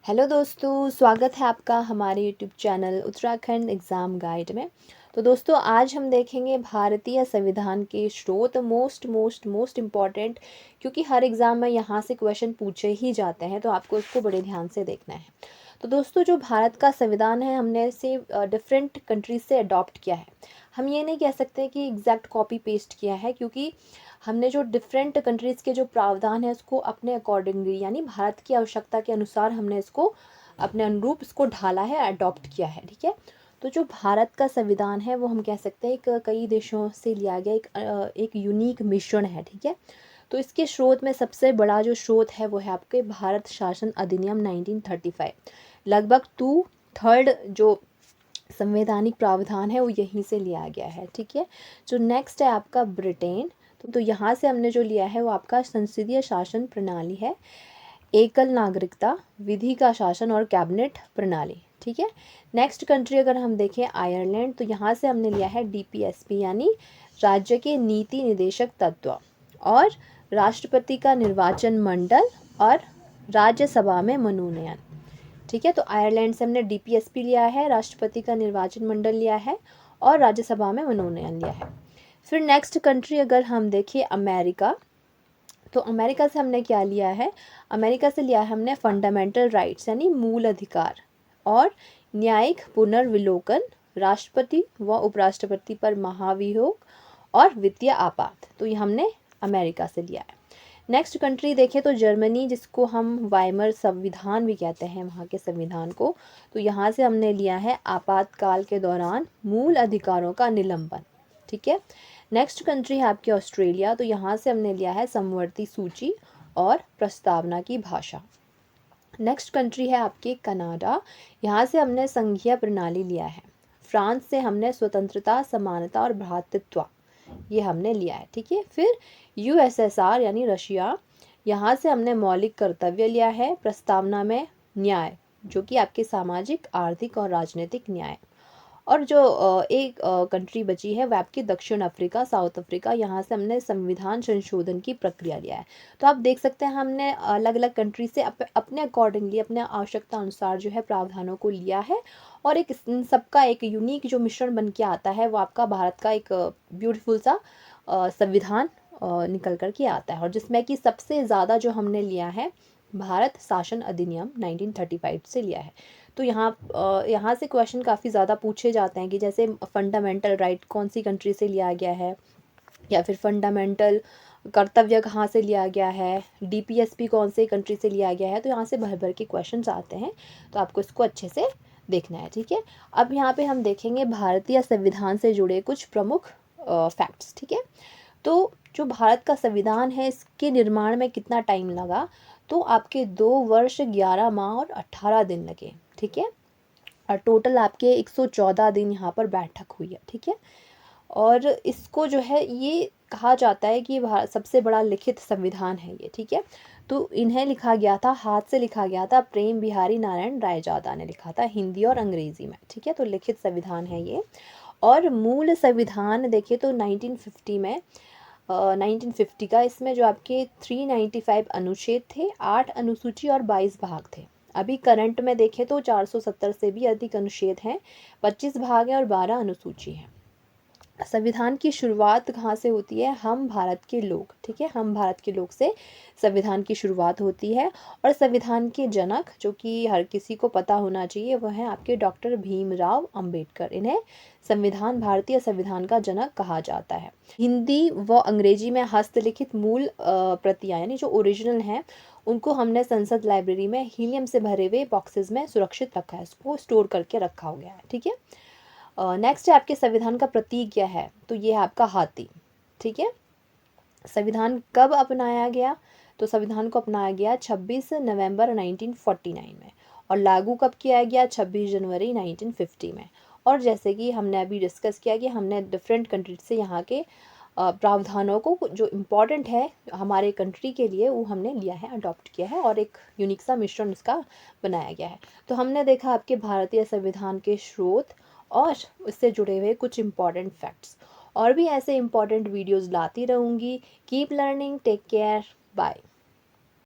Hello दोस्तों, स्वागत है आपका हमारे YouTube channel Uttarakhand exam guide में। तो दोस्तों, आज हम देखेंगे भारतीय संविधान के स्रोत। मोस्ट इम्पॉर्टेंट, क्योंकि हर एग्ज़ाम में यहाँ से क्वेश्चन पूछे ही जाते हैं, तो आपको इसको बड़े ध्यान से देखना है। तो दोस्तों, जो भारत का संविधान है, हमने इसे डिफरेंट कंट्रीज से अडॉप्ट किया है। हम ये नहीं कह सकते कि एग्जैक्ट कॉपी पेस्ट किया है, क्योंकि हमने जो डिफरेंट कंट्रीज़ के जो प्रावधान है उसको अपने अकॉर्डिंगली, यानी भारत की आवश्यकता के अनुसार हमने इसको अपने अनुरूप इसको ढाला है, अडॉप्ट किया है। ठीक है। तो जो भारत का संविधान है वो हम कह सकते हैं एक कई देशों से लिया गया एक यूनिक मिश्रण है। ठीक है। तो इसके स्रोत में सबसे बड़ा जो स्रोत है वो है आपके भारत शासन अधिनियम 1935। लगभग 2/3 जो संवैधानिक प्रावधान है वो यहीं से लिया गया है। ठीक है। जो नेक्स्ट है आपका ब्रिटेन। तो यहाँ से हमने जो लिया है वो आपका संसदीय शासन प्रणाली है, एकल नागरिकता, विधि का शासन और कैबिनेट प्रणाली। ठीक है। नेक्स्ट कंट्री अगर हम देखें आयरलैंड, तो यहाँ से हमने लिया है डीपीएसपी, यानी राज्य के नीति निदेशक तत्व, और राष्ट्रपति का निर्वाचन मंडल और राज्यसभा में मनोनयन। ठीक है। तो आयरलैंड से हमने डीपीएसपी लिया है, राष्ट्रपति का निर्वाचन मंडल लिया है और राज्यसभा में मनोनयन लिया है। फिर नेक्स्ट कंट्री अगर हम देखें अमेरिका, तो अमेरिका से हमने क्या लिया है? अमेरिका से लिया है हमने फंडामेंटल राइट्स, यानी मूल अधिकार, और न्यायिक पुनर्विलोकन, राष्ट्रपति व उपराष्ट्रपति पर महाभियोग और वित्तीय आपात। तो ये हमने अमेरिका से लिया है। नेक्स्ट कंट्री देखें तो जर्मनी, जिसको हम वाइमर संविधान भी कहते हैं वहाँ के संविधान को। तो यहाँ से हमने लिया है आपातकाल के दौरान मूल अधिकारों का निलंबन। ठीक है। नेक्स्ट कंट्री है आपकी ऑस्ट्रेलिया। तो यहाँ से हमने लिया है समवर्ती सूची और प्रस्तावना की भाषा। नेक्स्ट कंट्री है आपकी कनाडा। यहाँ से हमने संघीय प्रणाली लिया है। फ्रांस से हमने स्वतंत्रता, समानता और भ्रातृत्व, ये हमने लिया है। ठीक है। फिर यूएसएसआर यानी रशिया, यहाँ से हमने मौलिक कर्तव्य लिया है, प्रस्तावना में न्याय, जो कि आपके सामाजिक, आर्थिक और राजनीतिक न्याय। और जो एक कंट्री बची है वह आपकी दक्षिण अफ्रीका, साउथ अफ्रीका, यहाँ से हमने संविधान संशोधन की प्रक्रिया लिया है। तो आप देख सकते हैं हमने अलग अलग कंट्री से अपने अकॉर्डिंगली, अपने आवश्यकता अनुसार जो है प्रावधानों को लिया है, और एक इन सबका एक यूनिक जो मिश्रण बन के आता है वो आपका भारत का एक ब्यूटीफुल सा संविधान निकल कर के आता है, और जिसमें कि सबसे ज़्यादा जो हमने लिया है भारत शासन अधिनियम 1935 से लिया है। तो यहाँ से क्वेश्चन काफ़ी ज़्यादा पूछे जाते हैं कि जैसे फंडामेंटल राइट कौन सी कंट्री से लिया गया है, या फिर फंडामेंटल कर्तव्य कहाँ से लिया गया है, डीपीएसपी कौन से कंट्री से लिया गया है। तो यहाँ से भर भर के क्वेश्चंस आते हैं, तो आपको इसको अच्छे से देखना है। ठीक है। अब यहाँ पे हम देखेंगे भारतीय संविधान से जुड़े कुछ प्रमुख फैक्ट्स। ठीक है। तो जो भारत का संविधान है इसके निर्माण में कितना टाइम लगा? तो आपके 2 वर्ष 11 माह और 18 दिन लगे। ठीक है। और टोटल आपके 114 दिन यहाँ पर बैठक हुई है। ठीक है। और इसको जो है ये कहा जाता है कि सबसे बड़ा लिखित संविधान है ये। ठीक है। तो इन्हें लिखा गया था, हाथ से लिखा गया था, प्रेम बिहारी नारायण रायजादा ने लिखा था, हिंदी और अंग्रेजी में। ठीक है। तो लिखित संविधान है ये। और मूल संविधान देखिए तो 1950 में 1950 का, इसमें जो आपके 395 अनुच्छेद थे, 8 अनुसूची और 22 भाग थे। अभी करंट में देखें तो 470 से भी अधिक अनुच्छेद हैं, 25 भाग हैं और 12 अनुसूची हैं। संविधान की शुरुआत कहाँ से होती है? हम भारत के लोग। ठीक है। हम भारत के लोग से संविधान की शुरुआत होती है। और संविधान के जनक, जो कि हर किसी को पता होना चाहिए, वह है आपके डॉक्टर भीमराव अंबेडकर। इन्हें संविधान, भारतीय संविधान का जनक कहा जाता है। हिंदी व अंग्रेजी में हस्तलिखित मूल प्रतियां, यानी जो ओरिजिनल हैं, उनको हमने संसद लाइब्रेरी में हीलियम से भरे हुए बॉक्सेस में सुरक्षित रखा है, उसको स्टोर करके रखा हो गया है। ठीक है। नेक्स्ट है आपके संविधान का प्रतीक क्या है? तो ये है आपका हाथी। ठीक है। संविधान कब अपनाया गया? तो संविधान को अपनाया गया 26 नवंबर 1949 में, और लागू कब किया गया? 26 जनवरी 1950 में। और जैसे कि हमने अभी डिस्कस किया कि हमने डिफरेंट कंट्री से यहाँ के प्रावधानों को, जो इम्पोर्टेंट है हमारे कंट्री के लिए, वो हमने लिया है, अडॉप्ट किया है, और एक यूनिक सा मिश्रण उसका बनाया गया है। तो हमने देखा आपके भारतीय संविधान के स्रोत और उससे जुड़े हुए कुछ इम्पॉर्टेंट फैक्ट्स। और भी ऐसे इम्पॉर्टेंट वीडियोस लाती रहूँगी। Keep learning, take care, bye.